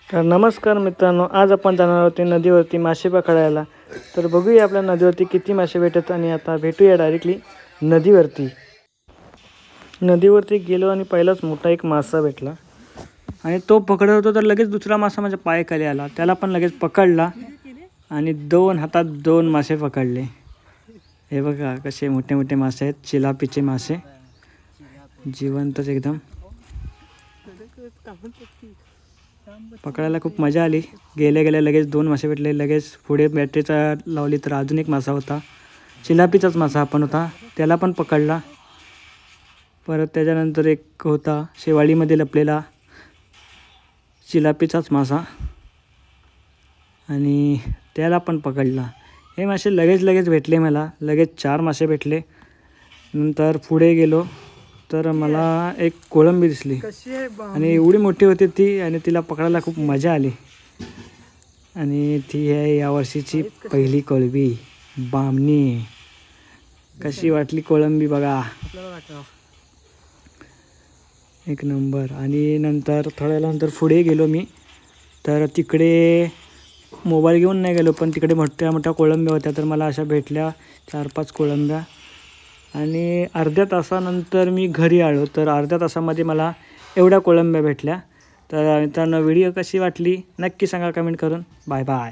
तर नमस्कार मित्रांनो, आज आपण जाणार आहोत नदीवरती मासे पकडायला. तर बघूया आपल्या नदीवरती किती मासे भेटतात आणि आता भेटूया डायरेक्टली नदीवरती. नदीवरती गेलो आणि पहिलाच मोठा एक मासा भेटला आणि तो पकडत होता तर लगेच दुसरा मासा माझ्या पायाखाली आला. त्याला पण लगेच पकडला आणि 2 हातात 2 मासे पकडले. हे बघा कसे मोठे मोठे मासे आहेत, चिलापीचे मासे, जिवंतच एकदम. पकडायला खूप मजा आली. गेल्या गेल्या लगेच 2 मासे भेटले. लगेच पुढे बॅटरीचा लावली तर अजून एक मासा होता, चिलापीचाच मासा पण होता, त्याला पण पकडला. परत त्याच्यानंतर एक होता शेवाळीमध्ये लपलेला चिलापीचाच मासा आणि त्याला पण पकडला. हे मासे लगेच भेटले मला. लगेच 4 मासे भेटले. नंतर पुढे गेलो तर मला एक कोळंबी दिसली आणि एवढी मोठी होती ती आणि तिला पकडायला खूप मजा आली. आणि ती आहे यावर्षीची पहिली कोळंबी, बामणी. कशी वाटली कोळंबी बघा, एक नंबर. आणि नंतर थोड्या नंतर पुढे गेलो मी, तर तिकडे मोबाईल घेऊन नाही गेलो, पण तिकडे मोठ्या मोठ्या कोळंब्या होत्या. तर मला अशा भेटल्या 4-5 कोळंब्या आणि अर्ध्या तासानंतर मी घरी आलो. तर अर्ध्या तासामध्ये मला एवढ्या कोळंब्या भेटल्या. तर मित्रांनो, व्हिडिओ कशी वाटली नक्की सांगा कमेंट करून. Bye bye.